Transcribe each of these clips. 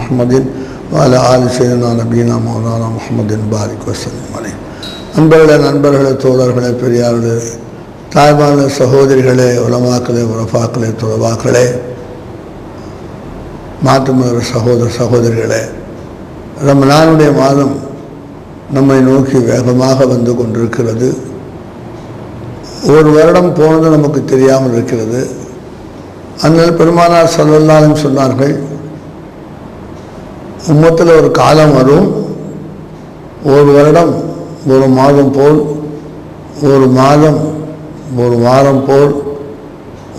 முஹம்மதின் வஅலா ஆலி சய்யிதினா நபியினா மௌலானா முஹம்மதின் பாரிக் வஸல்லம் அலைஹி. நண்பர்களே, தோழர்களே, பெரியார்களே, தாய்மான சகோதரிகளே, உலமாக்களே, உரஃபாக்களே, துறவாக்களே, மாற்றுமத சகோதர சகோதரிகளே, ரமலானுடைய மாதம் நம்மை நோக்கி வேகமாக வந்து கொண்டிருக்கிறது. ஒரு வருடம் போனது நமக்கு தெரியாமல் இருக்கிறது. அண்ணல் பெருமானார் ஸல்லல்லாஹு அலைஹி சொன்னார்கள், உம்மத்தில் ஒரு காலம் வரும், ஒரு வருடம் ஒரு மாதம் போல், ஒரு மாதம் ஒரு வாரம் போல்,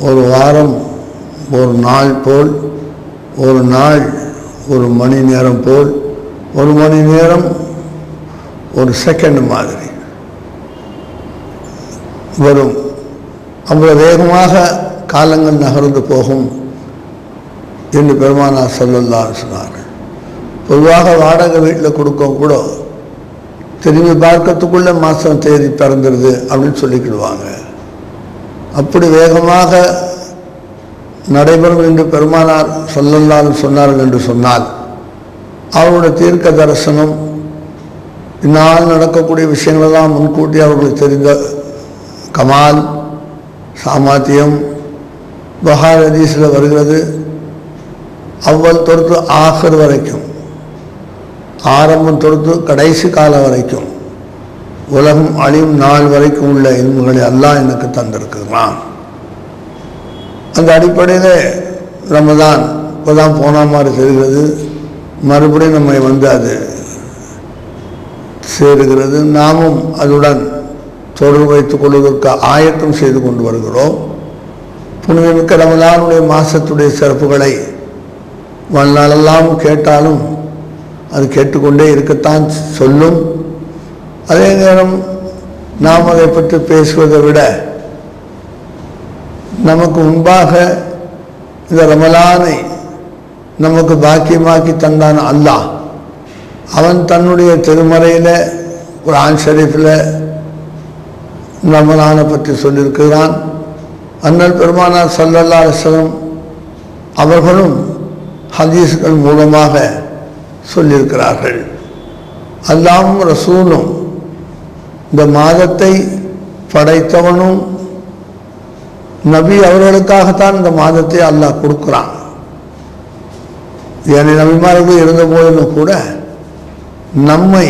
ஒரு வாரம் ஒரு நாள் போல், ஒரு நாள் ஒரு மணி நேரம் போல், ஒரு மணி நேரம் ஒரு செகண்ட் மாதிரி வரும். அவ்வளவு வேகமாக காலங்கள் நகர்ந்து போகும் என்று பெருமானார் ஸல்லல்லாஹு அலைஹி சொன்னார்கள். பொதுவாக வாடகை வீட்டில் கொடுக்க கூட திரும்பி பார்க்கறதுக்குள்ளே மாதம் தேதி பிறந்துடுது அப்படின்னு சொல்லிக்கிடுவாங்க. அப்படி வேகமாக நடைபெறும் என்று பெருமானார் ஸல்லல்லாஹு அலைஹி சொன்னார்கள் என்று சொன்னால், அவருடைய தீர்க்க தரிசனம், இந்நாள் நடக்கக்கூடிய விஷயங்களெல்லாம் முன்கூட்டி அவர்களுக்கு தெரிந்த கமால், சாமர்த்தியம், புகாரி ஹதீஸில் வருகிறது. அவ்வல் தொடுத்து ஆஹிர் வரைக்கும், ஆரம்பம் தொடுத்து கடைசி காலம் வரைக்கும், உலகம் அழியும் நாள் வரைக்கும் உள்ள இல்முகளை அல்லாஹ் எனக்கு தந்திருக்கிறான். அந்த அடிப்படையில் ரமதான் இப்போதான் போன மாதிரி தெரிகிறது. மறுபடியும் நம்மை வந்து அது சேருகிறது. நாமும் அதுடன் தொடர்பு வைத்துக் கொள்வதற்கு ஆயத்தம் செய்து கொண்டு வருகிறோம். புனிதமிக்க ரமலானுடைய மாதத்துடைய சிறப்புகளை வாழ்நாளெல்லாம் கேட்டாலும் அது கேட்டுக்கொண்டே இருக்கத்தான் சொல்லும். அதே நேரம் நாம் அதை பற்றி பேசுவதை விட நமக்கு முன்பாக இந்த ரமலானை நமக்கு பாக்கியமாக்கி தந்தான் அல்லாஹ். அவன் தன்னுடைய திருமறையில் குர்ஆன் ஷரீஃபில் ரமலானை பற்றி சொல்லியிருக்கிறான். அண்ணல் பெருமானார் ஸல்லல்லாஹு அலைஹி வஸல்லம் அவர்களும் ஹதீஸ்கள் மூலமாக சொல்லியிருக்கிறார்கள். அல்லாஹ்வும் ரசூலும் இந்த மாதத்தை படைத்தவனும் நபி அவர்களுக்காகத்தான் இந்த மாதத்தை அல்லாஹ் கொடுக்குறான். ஏனைய நபிமார்கள் இருந்த போதிலும் கூட நம்மை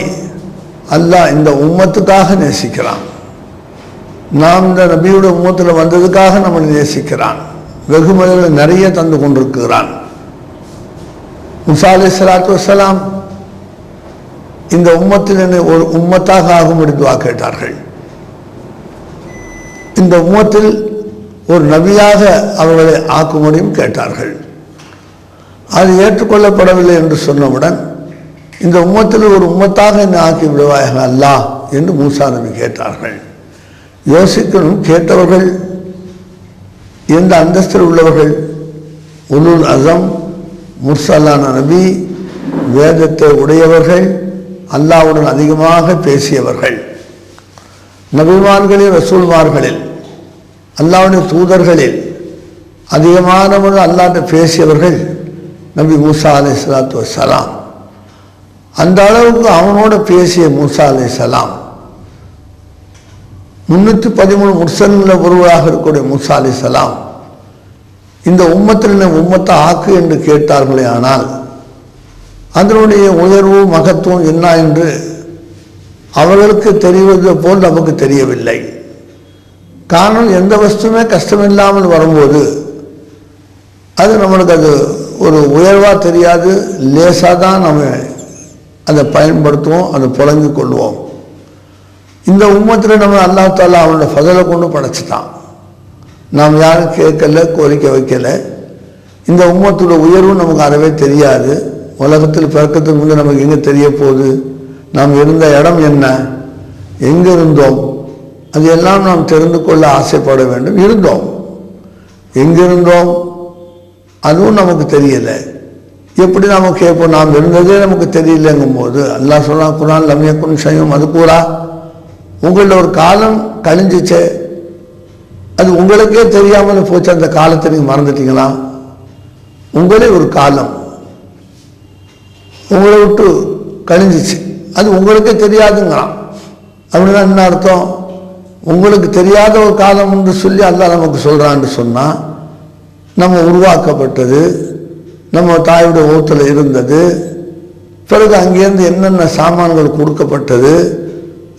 அல்லாஹ் இந்த உம்மத்துக்காக நேசிக்கிறான். நாம் இந்த நபியோட உம்மத்தில் வந்ததுக்காக நம்மளை நேசிக்கிறான். வெகுமதிகளை நிறைய தந்து கொண்டிருக்கிறான். மூசா அலைஹிஸ்ஸலாத்து வஸ்ஸலாம் இந்த உம்மத்தில் என்னை ஒரு உம்மத்தாக ஆகும்படி துஆ கேட்டார்கள். இந்த உம்மத்தில் ஒரு நபியாக அவர்களை ஆக்கும்படியும் கேட்டார்கள். அது ஏற்றுக்கொள்ளப்படவில்லை என்று சொன்னவுடன், இந்த உம்மத்தில் ஒரு உம்மத்தாக என்னை ஆக்கி விடுவாயாக அல்லாஹ் என்று மூசா நபி கேட்டார்கள். யோசிக்கணும், கேட்டவர்கள் எந்த அந்தஸ்தில் உள்ளவர்கள்? உலுல் அஸம், முர்சலான நபி, வேதத்தை உடையவர்கள், அல்லாஹ்வுடன் அதிகமாக பேசியவர்கள். நபிமார்களில், ரசூல்மார்களில், அல்லாஹ்வுடைய தூதர்களில் அதிகமானவர்கள் அல்லாஹ்விடம் பேசியவர்கள் நபி மூசா அலைஹிஸ்ஸலாத்து வஸ்ஸலாம். அந்த அளவுக்கு அவனோட பேசிய மூசா அலைஹிஸ்ஸலாம் 313 முர்சல்களில் ஒருவராக இருக்கக்கூடிய மூசா அலைஹிஸ்ஸலாம் இந்த உம்மத்தில் உம்மத்தை ஆக்கு என்று கேட்டார்களே, ஆனால் அதனுடைய உயர்வு மகத்துவம் என்ன என்று அவர்களுக்கு தெரிவது போல் நமக்கு தெரியவில்லை. காரணம், எந்த வஸ்துமே கஷ்டமில்லாமல் வரும்போது அது நம்மளுக்கு அது ஒரு உயர்வாக தெரியாது. லேசாக தான் நம்ம அதை பயன்படுத்துவோம், அதை புழங்கிக் கொள்வோம். இந்த உம்மத்தில் நம்ம அல்லாஹ் தஆலா அவனோட ஃபதலை கொண்டு படைச்சிட்டான். நாம் யாரும் கேட்கல, கோரிக்கை வைக்கல. இந்த உம்மத்தோட உயர்வு நமக்கு அறவே தெரியாது. உலகத்தில் பிறக்கிறதுக்கு முன்னே நமக்கு எங்கே தெரிய போகுது? நாம் இருந்த இடம் என்ன, எங்கே இருந்தோம், அது எல்லாம் நாம் தெரிந்து கொள்ள ஆசைப்பட வேண்டும். இருந்தோம், எங்கிருந்தோம் அதுவும் நமக்கு தெரியலை. எப்படி நாம் கேட்போம்? நாம் இருந்ததே நமக்கு தெரியலங்கும் போது அல்லாஹ் சொல்றான் குர்ஆன், லம் யகுன் ஷைஉன் மذ்கூரா, உங்களோட ஒரு காலம் கழிஞ்சிச்சே, அது உங்களுக்கே தெரியாமல் போச்சு. அந்த காலத்தை நீங்கள் மறந்துட்டீங்களா? உங்களே ஒரு காலம், உங்களை விட்டு கழிஞ்சிச்சு, அது உங்களுக்கே தெரியாதுங்கிறான். அப்படின்னா என்ன அர்த்தம்? உங்களுக்கு தெரியாத ஒரு காலம் என்று சொல்லி அல்லாஹ் நமக்கு சொல்கிறான்னு சொன்னால், நம்ம உருவாக்கப்பட்டது, நம்ம தாயுடைய ஊத்தில் இருந்தது, பிறகு அங்கேருந்து என்னென்ன சாமான்கள் கொடுக்கப்பட்டது,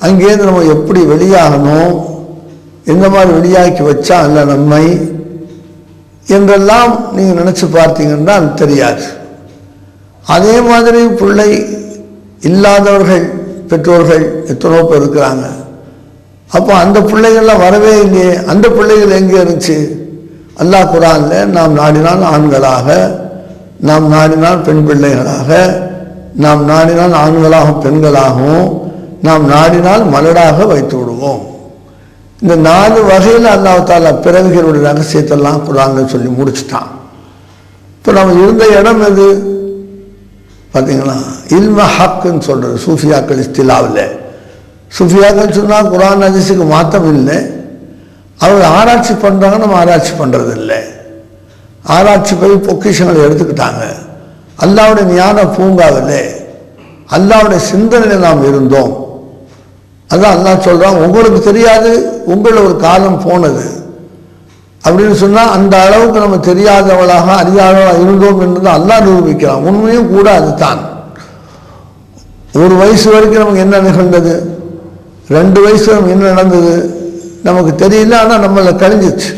அங்கேருந்து நம்ம எப்படி வெளியாகணும், எந்த மாதிரி வெளியாக்கி வச்சா அல்ல நன்மை என்றெல்லாம் நீங்கள் நினச்சி பார்த்தீங்கன்னா அது தெரியாது. அதே மாதிரி பிள்ளை இல்லாதவர்கள் பெற்றோர்கள் எத்தனோ பேர் இருக்கிறாங்க. அப்போ அந்த பிள்ளைகள்லாம் வரவே இல்லையே, அந்த பிள்ளைகள் எங்கே இருந்துச்சு? அல்லாஹ் குர்ஆனில் நாம் நாடினால் ஆண்களாக, நாம் நாடினால் பெண் பிள்ளைகளாக, நாம் நாடினால் ஆண்களாகவும் பெண்களாகவும், நாம் நாடினால் மலடாக வைத்து விடுவோம். இந்த 4 வகையில் அல்லாஹ் தஆலா பிறவிகளுடைய ரகசியத்தெல்லாம் குர்ஆனில் சொல்லி முடிச்சுட்டான். இப்போ நம்ம இருந்த இடம் எது பார்த்தீங்களா? இல்ம ஹக்குன்னு சொல்கிறது சூஃபியாக்கள் இஸ்திலாவில். சூஃபியாக்கள் சொன்னால் குர்ஆன் ஹதீஸுக்கு மாற்றம் இல்லை, அவங்க ஆராய்ச்சி பண்ணுறாங்க, நம்ம ஆராய்ச்சி பண்ணுறது இல்லை. ஆராய்ச்சி போய் பொக்கிஷங்களை எடுத்துக்கிட்டாங்க. அல்லாஹ்வுடைய ஞான பூங்காவில் அல்லாஹ்வுடைய சிந்தனையில் நாம் இருந்தோம். அதான் அல்லாஹ் சொல்கிறான், உங்களுக்கு தெரியாது, உங்களை ஒரு காலம் போனது அப்படின்னு சொன்னால் அந்த அளவுக்கு நம்ம தெரியாதவளாக அறியாதவளாக இருந்தோம் என்று அல்லாஹ் நிரூபிக்கிறான். உண்மையும் கூட அதுதான். 1 வயசு வரைக்கும் நமக்கு என்ன நிகழ்ந்தது, 2 வயசு நமக்கு என்ன நடந்தது நமக்கு தெரியல, ஆனால் நம்மளை கழிஞ்சிச்சு.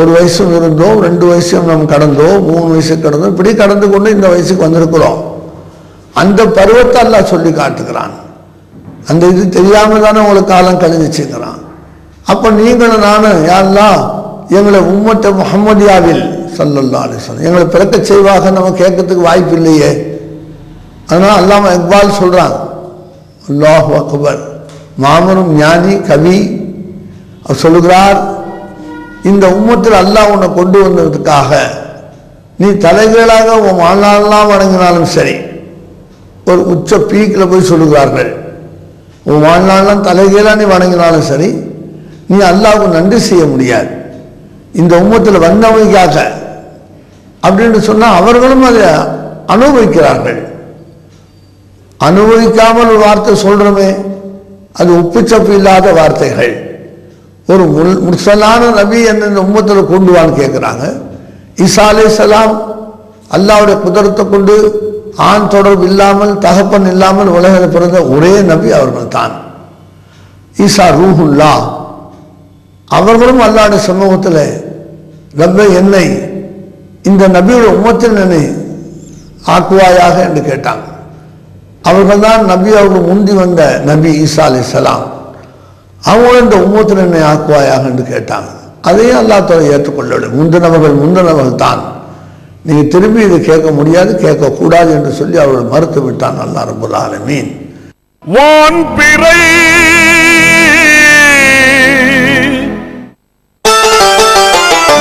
1 வயசும் இருந்தோம், 2 வயசும் நம்ம கடந்தோம், 3 வயசு கடந்தோம், இப்படி கடந்து கொண்டு இந்த வயசுக்கு வந்திருக்கிறோம். அந்த பருவத்தை அல்லாஹ் சொல்லி காட்டுகிறான். அந்த இது தெரியாமல் தானே உங்களுக்கு காலம் கழிஞ்சிச்சுங்கிறான். அப்போ நீங்களும் நானும் யா அல்லாஹ் எங்களை உம்மத்தை முஹம்மதியாவில் ஸல்லல்லாஹு அலைஹி வஸல்லம் எங்களை பிறக்க செய்வாக நம்ம கேட்கறதுக்கு வாய்ப்பு இல்லையே. அதனால் அல்லாமா இக்பால் சொல்கிறான், அல்லாஹு அக்பர், மாமனும் ஞானி கவி அவர் சொல்லுகிறார், இந்த உம்மத்தில் அல்லாஹ் உன்னை கொண்டு வந்ததுக்காக நீ தலைகீழாக உன் வாழ்நாளெல்லாம் வணங்கினாலும் சரி, ஒரு உச்ச பீக்கில் போய் சொல்லுகிறார்கள், உன் வாழ்நாளெல்லாம் தலைகீழாக நீ வணங்கினாலும் சரி, நீ அல்லாஹ்வுக்கு நன்றி செய்ய முடியாது இந்த உம்மத்தில் வந்தவங்களுக்காக அப்படின்னு சொன்னால் அவர்களும் அதை அனுபவிக்கிறார்கள். அனுபவிக்காமல் ஒரு வார்த்தை சொல்கிறோமே, அது உப்புச்சப்பு இல்லாத வார்த்தைகள். ஒரு முர்சலான நபி என்ன இந்த உம்மத்தில் கொண்டு வான்னு கேட்குறாங்க. ஈசா அலைஹிஸ்ஸலாம் அல்லாஹ்வுடைய குதிரத்தை கொண்டு ஆண் தொடர்பு இல்லாமல் தகப்பன் இல்லாமல் உலகில் பிறந்த ஒரே நபி அவர்கள் தான். ஈசா ரூஹுல்லா, அவர்களும் அல்லாஹ்வுடைய சமூகத்தில் ரப்பே என்னை இந்த நபியோட உம்மத்தில் என்னை ஆக்குவாயாக என்று கேட்டாங்க. அவர்கள் தான் நபி அவர்கள் முந்தி வந்த நபி ஈசா அலைஹிஸ்ஸலாம். அவங்களும் இந்த உம்மத்தில் என்னை ஆக்குவாயாக என்று கேட்டாங்க. அதையும் அல்லாஹ் தஆலா ஏற்றுக்கொள்ளவில்லை. முந்தினவர்கள் தான், நீங்கள் திரும்பி இது கேட்க முடியாது, கேட்கக்கூடாது என்று சொல்லி அவர்கள் மறுத்து விட்டான் அல்லாஹ் ரப்பல் ஆலமீன்.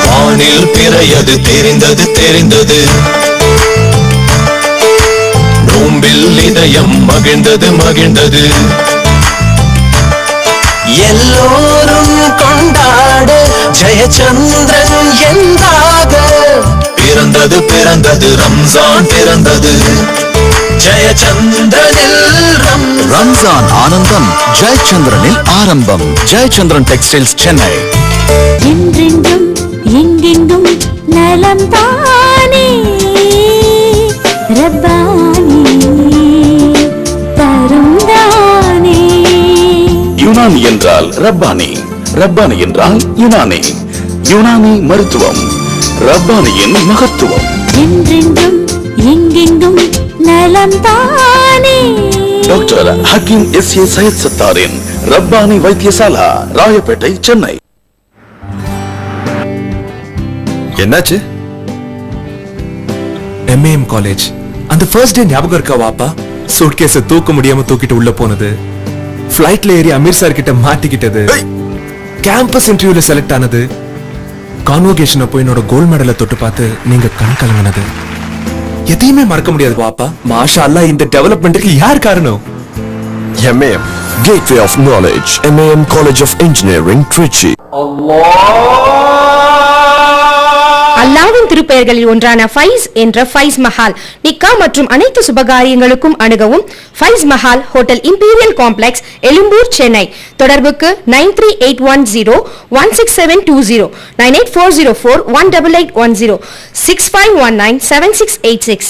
வானில் பிறையது தெரிந்தது தெரிந்தது, நோம்பில் இதயம் மகிழ்ந்தது மகிழ்ந்தது, எல்லோரும் கொண்டாட ஜெயச்சந்திரன் என்றாக பிறந்தது பிறந்தது ரம்ஜான் பிறந்தது, ஜெயச்சந்திரனில் ரம்ஜான் ஆனந்தம் ஜெயச்சந்திரனில் ஆரம்பம். ஜெயச்சந்திரன் டெக்ஸ்டைல்ஸ் சென்னை. என்றென்றும் எங்கெங்கும் நலம் தானே ரப்பானி தரும் தானே. யுனானி என்றால் ரப்பானி, ரப்பானி என்றால் யுனானி. யுனானி மருத்துவம், ரப்பானியின் மகத்துவம். என்றென்றும் எங்கெங்கும் நலம் தானே. Doctor Hakeem S A. சையத் சத்தாரின் ரப்பானி வைத்தியசாலா, ராயப்பேட்டை, சென்னை. என்னாச்சு? எம்ஏஎம் காலேஜ் அந்த ஃபர்ஸ்ட் டே ஞாபகம் இருக்கா வாப்பா? சூட்கேஸை தூக்க முடியாம தூக்கிட்டு உள்ள போனது, ஃப்ளைட்ல ஏறி அமீர் சார் கிட்ட மாட்டிக்கிட்டது, கேம்பஸ் இன்டர்வியூல செலக்ட் ஆனது, கான்வோகேஷனை போய் என்னோட கோல்ட் மெடலை தொட்டு பார்த்து நீங்க கண் கலங்கினது, எதையுமே மறக்க முடியாது வாப்பா. மாஷா அல்லாஹ், இந்த டெவலப்மெண்ட்டுக்கு யார் காரணம்? MAM, Gateway of Knowledge, MAM College of Engineering, Trichy. அல்லாஹ்வின் திருப்பெயர்களில் ஒன்றான ஃபைஸ் என்ற ஃபைஸ் மஹால். நிக்கா மற்றும் அனைத்து சுபகாரியங்களுக்கும் அணுகவும். Faiz Mahal, hotel imperial complex, Egmore, Chennai. தொடர்புக்கு 9381016720, 9840418810, 65197686.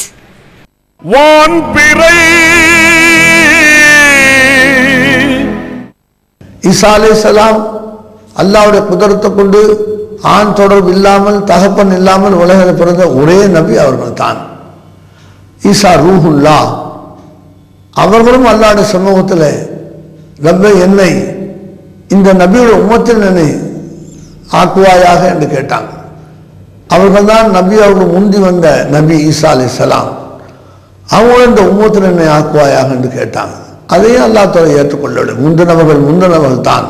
ஈசா அலைஹிஸ்ஸலாம் அல்லாஹ்வுடைய குதிரத்தை கொண்டு ஆண் தொடர்பு இல்லாமல் தகப்பன் இல்லாமல் உலகில் பிறந்த ஒரே நபி அவர்கள் தான். ஈசா ரூஹுல்லா, அவர்களும் அல்லாஹ்வுடைய சமூகத்தில் ரப்பே என்னை இந்த நபியோட உம்மத்தில் என்னை ஆக்குவாயாக என்று கேட்டாங்க. அவர்கள் தான் நபி அவர்கள் முந்தி வந்த நபி ஈசா அலைஹிஸ்ஸலாம். அவங்களும் இந்த உம்மத்தில் என்னை ஆக்குவாயாக என்று கேட்டாங்க. அதையும் அல்லாஹ் தஆலா ஏற்றுக்கொள்ளவில்லை. முந்தினவர்கள் தான்,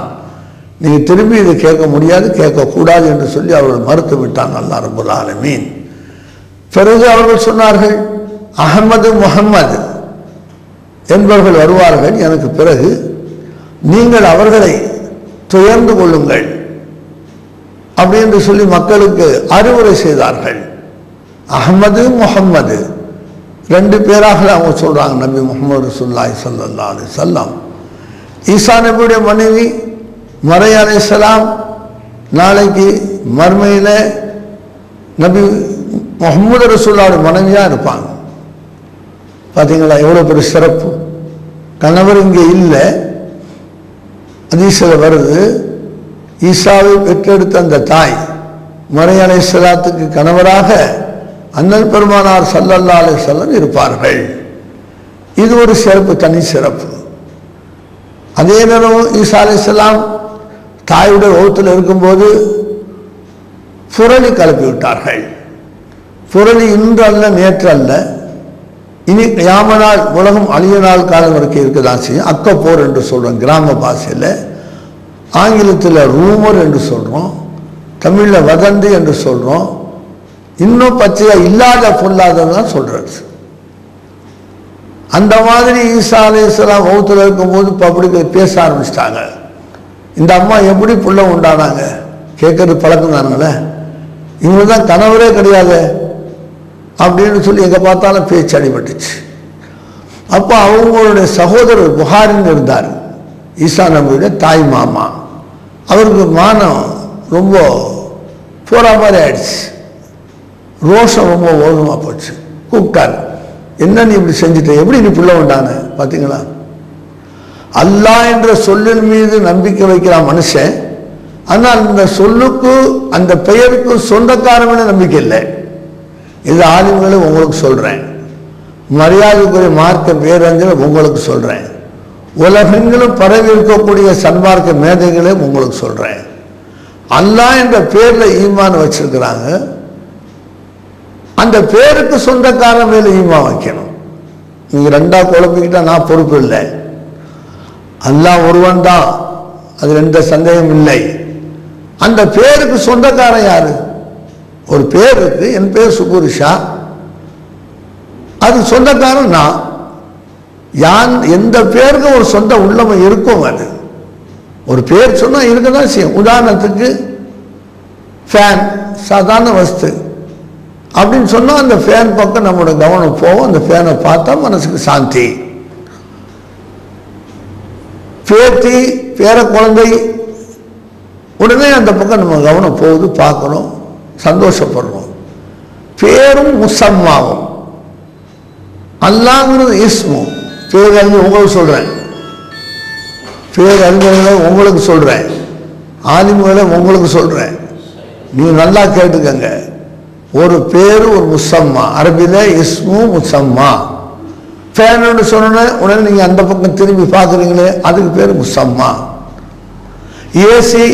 நீங்கள் திரும்பி இதை கேட்க முடியாது, கேட்கக்கூடாது என்று சொல்லி அவர்கள் மறுத்து விட்டாங்க அல்லாஹ் ரப்பல் ஆலமீன். பிறகு அவர்கள் சொன்னார்கள், அஹமது முஹம்மது என்பவர்கள் வருவார்கள் எனக்கு பிறகு, நீங்கள் அவர்களை துயர்ந்து கொள்ளுங்கள் அப்படி என்று சொல்லி மக்களுக்கு அறிவுரை செய்தார்கள். அஹமது முஹம்மது ரெண்டு பேராக அவங்க சொல்றாங்க. நபி முஹம்மது ரசூலுல்லாஹி ஸல்லல்லாஹு அலைஹி வஸல்லம். ஈசா நபியுடைய மனைவி மரியம் அலைஹிஸ்ஸலாம் நாளைக்கு மர்மையில நபி முஹம்மது ரசூலுல்லாஹுடைய மனைவியா இருப்பாங்க. பார்த்தீங்களா எவ்வளவு பெரிய சிறப்பு. கணவர் இங்கே இல்லை, ஹதீஸ்ல வருது, ஈசாவை பெற்றெடுத்த அந்த தாய் மரியம் அலைஹிஸ்ஸலாத்துக்கு கணவராக அண்ணல் பெருமானார் ஸல்லல்லாஹு அலைஹி வஸல்லம் இருப்பார்கள். இது ஒரு சிறப்பு, தனி சிறப்பு. அதே நேரம் ஈசா அலைஹிஸ்ஸலாம் தாயுடைய ஓகத்தில் இருக்கும்போது புரளி கலப்பி விட்டார்கள். புரளி இன்று அல்ல, நேற்று அல்ல, இனி கியாம நாள், உலகம் அழிய நாள் காலம் வரைக்கும் இருக்குதான் செய்யும். அக்கப்போர் என்று சொல்றோம் கிராம பாஷையில், ஆங்கிலத்தில் ரூமர் என்று சொல்றோம், தமிழில் வதந்தி என்று சொல்றோம், இன்னும் பச்சையா இல்லாத பொல்லாததான் சொல்றது. அந்த மாதிரி ஈசா அலைஹிஸ்ஸலாம் வௌத்துல இருக்கும்போது பப்ளிக் பேச ஆரம்பிச்சிட்டாங்க. இந்த அம்மா எப்படி புள்ள உண்டானாங்க கேட்கறது பழக்கம் தானுங்களே, இவங்க தான் கணவரே கிடையாது அப்படின்னு சொல்லி எங்க பார்த்தாலும் பேச்சு அடிபட்டுச்சு. அப்போ அவங்களுடைய சகோதரர் புகாரின்னு இருந்தார், ஈசா நபியுடைய தாய் மாமா. அவருக்கு மானம் ரொம்ப போற மாதிரி ஆயிடுச்சு, ரோஷம் ரொம்ப ஓரமாக போச்சு. கூப்பிட்டார், என்ன நீ இப்படி செஞ்சுட்ட, எப்படி நீ பிள்ளை உண்டான? பார்த்தீங்களா, அல்லாஹ் என்ற சொல்லின் மீது நம்பிக்கை வைக்கிறான் மனுஷன், ஆனால் இந்த சொல்லுக்கு அந்த பெயருக்கு சொந்தக்காரமான நம்பிக்கை இல்லை. இது ஆலிம்களை உங்களுக்கு சொல்றேன், மரியாதைக்குரிய மார்க்க பேரஞ்சல் உங்களுக்கு சொல்றேன், உலகங்களும் பரவி இருக்கக்கூடிய சன்மார்க்க மேதைகளையும் உங்களுக்கு சொல்றேன். அல்லாஹ் என்ற பேர்ல ஈமான் வச்சிருக்கிறாங்க, அந்த பேருக்கு சொந்தக்காரன் மேல ஈமான் வைக்கணும். நீங்க ரெண்டா குழப்பிக்கிட்டா நான் பொறுப்பு இல்லை. அல்லாஹ் ஒருவன் தான், அது எந்த சந்தேகம் இல்லை. அந்த பேருக்கு சொந்தக்காரன் யாரு? ஒரு பேர் இருக்கு, என் பேர் சுகுரிஷா, அது சொந்தக்காரன் நான். யான் எந்த பேருக்கு ஒரு சொந்த உள்ளமை இருக்கும், அது ஒரு பேர் சொன்னா இருக்கதான் செய்யும். உதாரணத்துக்கு ஃபேன், சாதாரண வஸ்து அப்படின்னு சொன்னா அந்த ஃபேன் பக்கம் நம்மளோட கவனம் போகும், அந்த ஃபேனை பார்த்தா மனசுக்கு சாந்தி. பேத்தி, பேர குழந்தை, உடனே அந்த பக்கம் நம்ம கவனம் போகுது, பார்க்கணும், சந்தோஷப்படுறோம். பேரும் முசம்மாவும். அல்லாஹ்ங்கிறது இஸ்மும். பேரறிஞர் உங்களுக்கு சொல்றேன், பேரறிஞர்களை உங்களுக்கு சொல்றேன், ஆலிம்களை உங்களுக்கு சொல்றேன், நீ நல்லா கேட்டுக்கங்க. ஒரு பேரு ஒரு முசம்மா, அரபில இஸ்மு முசம்மா. ஃபேன்னு சொன்ன உடனே நீங்க அந்த பக்கம் திரும்பி பார்க்குறீங்களே, அதுக்கு பேர் முசம்மா. ஏசி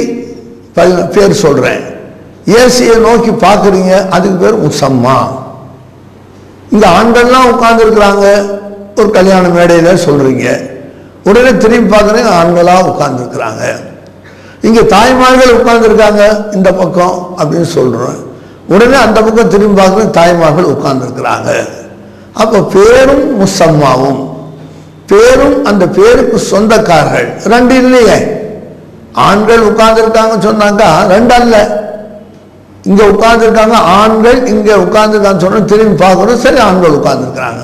பேர் சொல்றேன், ஏசியை நோக்கி பார்க்குறீங்க, அதுக்கு பேர் முசம்மா. இந்த ஆண்கள்லாம் உட்கார்ந்து இருக்கிறாங்க, ஒரு கல்யாண மேடையில சொல்றீங்க, உடனே திரும்பி பார்க்குறீங்க, ஆண்களா உட்கார்ந்து இருக்கிறாங்க. இங்க தாய்மார்கள் உட்கார்ந்து இருக்காங்க இந்த பக்கம் அப்படின்னு சொல்றேன், உடனே அந்த பக்கம் திரும்பி பார்க்குற தாய்மார்கள் உட்கார்ந்து இருக்கிறாங்க. அப்போ பேரும் முசம்மாவும், பேரும் அந்த பேருக்கு சொந்தக்காரர்கள் ரெண்டு இல்லையே. ஆண்கள் உட்கார்ந்து இருக்காங்க சொன்னாக்கா ரெண்டு அல்ல, இங்க உட்கார்ந்துருக்காங்க ஆண்கள், இங்க உட்கார்ந்துருக்கான்னு சொன்னா திரும்பி பார்க்கணும், சரி ஆண்கள் உட்கார்ந்துருக்காங்க.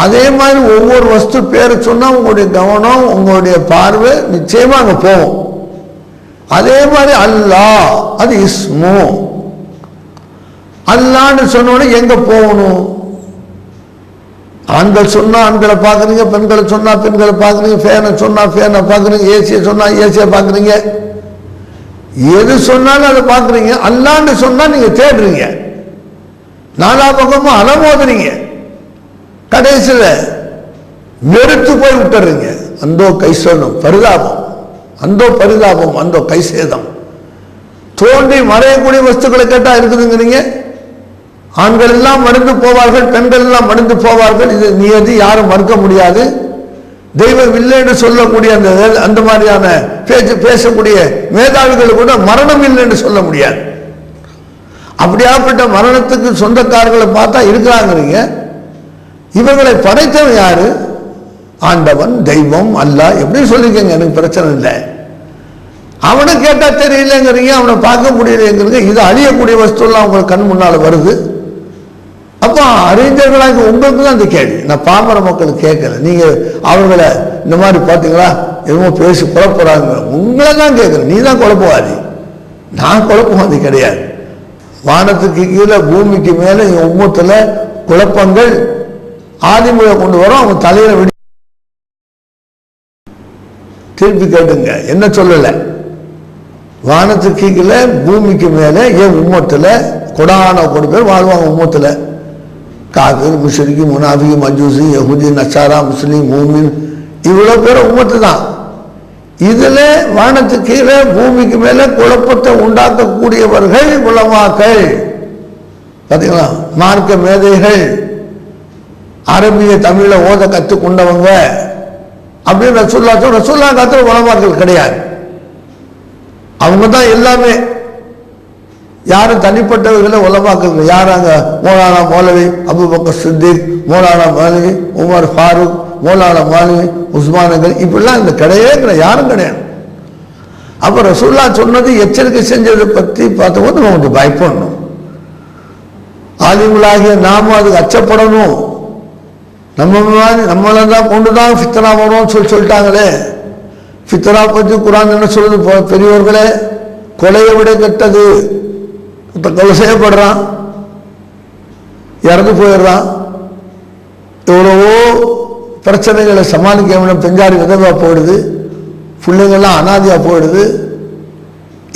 அதே மாதிரி ஒவ்வொரு வஸ்து பேரை சொன்னா உங்களுடைய கவனம், உங்களுடைய பார்வை நிச்சயமா அங்க போகும். அதே மாதிரி அல்லாஹ், அது இஸ்மு. அல்லான்னு சொன்னோடனே எங்க போகணும்? ஆண்கள் சொன்னா ஆண்களை பார்க்குறீங்க, பெண்களை சொன்னா பெண்களை பார்க்குறீங்க, ஃபேனை சொன்னா ஃபேனை பார்க்குறீங்க, ஏசியை சொன்னா ஏசியை பார்க்குறீங்க, எது சொன்னாலும் அதை பார்க்குறீங்க. அல்லான்னு சொன்னா நீங்க தேடுறீங்க, நாலா பக்கமும் அலமோதுறீங்க, கடைசியில் வெறுத்து போய் விட்டுறீங்க. அந்தோ கை சொல்லும் பரிதாபம், அந்தோ பரிதாபம், அந்தோ கை சேதம். தோன்றி மறையக்கூடிய வஸ்துக்களை கேட்டா இருக்குதுங்கிறீங்க. ஆண்கள் எல்லாம் மறைந்து போவார்கள், பெண்கள் எல்லாம் மறைந்து போவார்கள், இது நியதி, யாரும் மறுக்க முடியாது. தெய்வம் இல்லை என்று சொல்லக்கூடிய அந்த மாதிரியான பேசக்கூடிய மேதாவிகள் கூட மரணம் இல்லை என்று சொல்ல முடியாது. அப்படியாப்பட்ட மரணத்துக்கு சொந்தக்காரர்களை பார்த்தா இருக்கிறாங்கிறீங்க. இவர்களை படைத்தவன் யாரு? ஆண்டவன், தெய்வம், அல்லாஹ், எப்படி சொல்லிக்கங்க, எனக்கு பிரச்சனை இல்லை. அவனை கேட்டா தெரியலங்கிறீங்க, அவனை பார்க்க முடியலைங்கிறீங்க. இது அழியக்கூடிய வஸ்துலாம் உங்களுக்கு கண் முன்னால வருது. அப்போ அறிஞர்களாக உங்களுக்கு தான் அந்த கேள்வி. நான் பாமர மக்களுக்கு கேட்கல. நீங்க அவர்களை இந்த மாதிரி பார்த்தீங்களா என்னமோ பேசி குழப்பறாங்க, உங்களை தான் கேட்குறேன். நீ தான் குழப்பவாதி, நான் குழப்பவாதி கிடையாது. வானத்துக்கு கீழே பூமிக்கு மேலே என் உம்மத்துல குழப்பங்கள் ஆதிமுறை கொண்டு வரும். அவங்க தலையில விடி திருப்பி கேட்டுங்க, என்ன சொல்லலை. வானத்துக்கு கீழே பூமிக்கு மேலே என் உம்மத்துல கொடான கொடு பேர் வாழ்வாங்க. உம்மத்துல காபிர், முஷ்ரிக், முனாஃபிக், மஜூசி, யஹூதி, நசாரா, முஸ்லீம், மூமின், இவ்வளோ பேர் உம்மத்து தான். இதுல வானத்துக்கு கீழே பூமிக்கு மேலே குழப்பத்தை உண்டாக்கக்கூடியவர்கள் உலமாக்கள், பார்த்தீங்களா, மார்க்க மேதைகள், அரபிய தமிழ ஓத கற்றுக்கொண்டவங்க அப்படின்னு ரசூல்லா காத்துல உலமாக்கள் கிடையாது. அவங்க தான் எல்லாமே. யாரும் தனிப்பட்டவர்களை உலமாக்கள் யாராங்க? மௌலானா மௌலவி அபூபக்கர் சித்திக், மௌலானா மௌலவி உமர் ஃபாரூக், மௌலானா மௌலவி உஸ்மானங்கள், இப்படிலாம் இந்த கிடையவே கிடையாது, யாரும் கிடையாது. அப்ப ரசூல்லா சொன்னது எச்சரிக்கை செஞ்சதை பற்றி பார்த்தபோது நம்ம கொஞ்சம் பயப்படணும். ஆலிமுலாகிய நாம அதுக்கு அச்சப்படணும். நம்மளை தான் கொண்டுதான் ஃபித்னா வரும் சொல்லிட்டாங்களே. ஃபித்னா பற்றி குரான் என்ன சொல்லுது? பெரியவர்களே, கொலையை விட கெட்டது. கொலை செய்யப்படுறான், இறந்து போயிடுறான், எவ்வளவோ பிரச்சனைகளை சமாளிக்க பெஞ்சாரி விதவா போயிடுது, பிள்ளைங்கள்லாம் அனாதியா போயிடுது,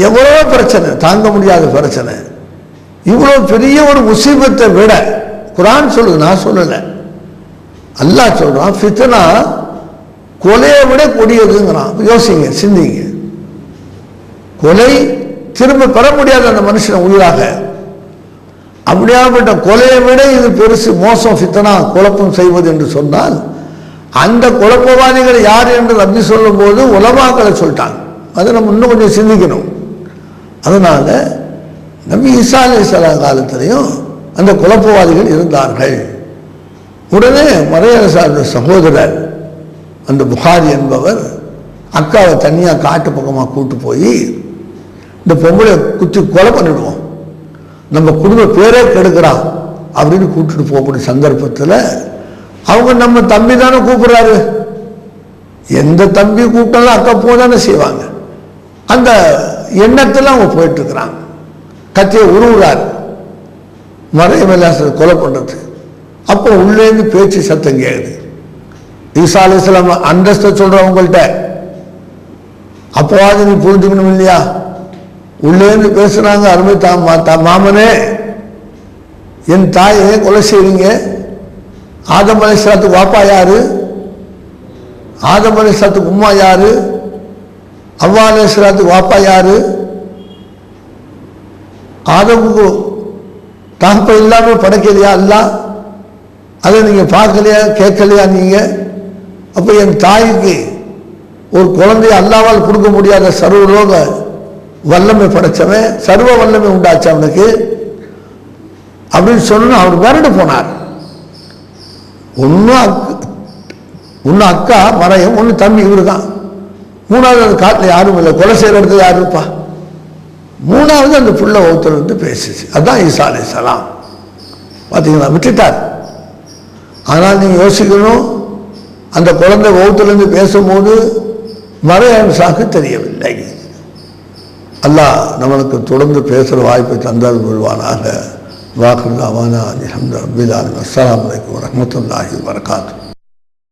எவ்வளவோ பிரச்சனை, தாங்க முடியாத பிரச்சனை. இவ்வளவு பெரிய ஒரு முசீபத்தை விட குரான் சொல்லுது, நான் சொல்லலை, அல்லாஹ் சொல்றான், ஃபித்னா கொலையை விட கொடியதுங்கிறான். யோசிங்க, சிந்திங்க. கொலை திரும்ப பெற முடியாத அந்த மனுஷனை உயிராக, அப்படியாப்பட்ட கொலையை விட இது பெருசு மோசம், ஃபித்னா, குழப்பம் செய்வது என்று சொன்னால், அந்த குழப்பவாதிகள் யார் என்று நம்பி சொல்லும் போது உலமாக்களை சொல்லிட்டாங்க. அதை நம்ம இன்னும் கொஞ்சம் சிந்திக்கணும். அதனால நபி ஈசா அலைஹிஸ்ஸலாம் காலத்திலையும் அந்த குழப்பவாதிகள் இருந்தார்கள். உடனே மறையரசாருடைய சகோதரர் அந்த புகாரி என்பவர் அக்காவை தனியாக காட்டு பக்கமாக கூட்டு போய், இந்த பொம்பளை குத்தி கொலை பண்ணிடுவோம், நம்ம குடும்ப பேரே கெடுக்கிறான் அப்படின்னு கூப்பிட்டு போகக்கூடிய சந்தர்ப்பத்தில் அவங்க நம்ம தம்பி தானே கூப்பிடுறாரு, எந்த தம்பி கூப்பிட்டாலும் அக்கா போதானே செய்வாங்க. அந்த எண்ணத்தில் அவங்க போயிட்டு இருக்கிறாங்க. கத்தியை உருவுறாரு மறையரசார் கொலை பண்ணுறது. அப்போ உள்ளேருந்து பேச்சு சத்தம் கேட்குது. ஈசா அலைஹிஸ்ஸலாம் அந்தஸ்தை சொல்றவங்கள்ட்ட அப்போவாது நீ புரிஞ்சுக்கணும் இல்லையா? உள்ளேருந்து பேசுறாங்க, அருமை மாமனே, என் தாயை கொலை செய்றீங்க. ஆதம் அலைஹிஸ்ஸலாத்துக்கு வாப்பா யாரு? ஆதம் அலைஹிஸ்ஸலாத்துக்கு உம்மா யாரு? அவ்வா அலைஹிஸ்ஸலாத்துக்கு வாப்பா யாரு? ஆதமுக்கு தகப்ப இல்லாம படைக்கலையா அல்லாஹ்? அதை நீங்க பார்க்கலையா, கேட்கலையா நீங்க? அப்ப என் தாய்க்கு ஒரு குழந்தைய அல்லாவால் கொடுக்க முடியாத சர்வலோக வல்லமை படைச்சவன், சர்வ வல்லமை உண்டாச்சு அவனுக்கு அப்படின்னு சொன்ன அவர் மிரண்டு போனார். ஒன்னு அக்கா மறையும், ஒன்னு தம்பி இவரு தான். மூணாவது காட்டில் யாரும் இல்லை, கொலை செய்யற இடத்துல யாரு இருப்பா? மூணாவது அந்த புள்ள வகுத்துல இருந்து பேசிச்சு. அதுதான் ஈசா அலைஹிஸ்ஸலாம். பார்த்தீங்களா, விட்டுட்டார். ஆனால் நீங்கள் யோசிக்கணும், அந்த குழந்தை வகுத்துலேருந்து பேசும்போது மறையான் சாக்கு தெரியவில்லை. அல்லாஹ் நம்மளுக்கு தொடர்ந்து பேசுகிற வாய்ப்பை தந்தால் கொள்வானாக. வாக்குதாவானா அல்ஹம்துலில்லாஹி ரப்பில் ஆலமீன். அஸ்ஸலாமு அலைக்கும் வரஹ்மத்துல்லாஹி வபரகாத்துஹு.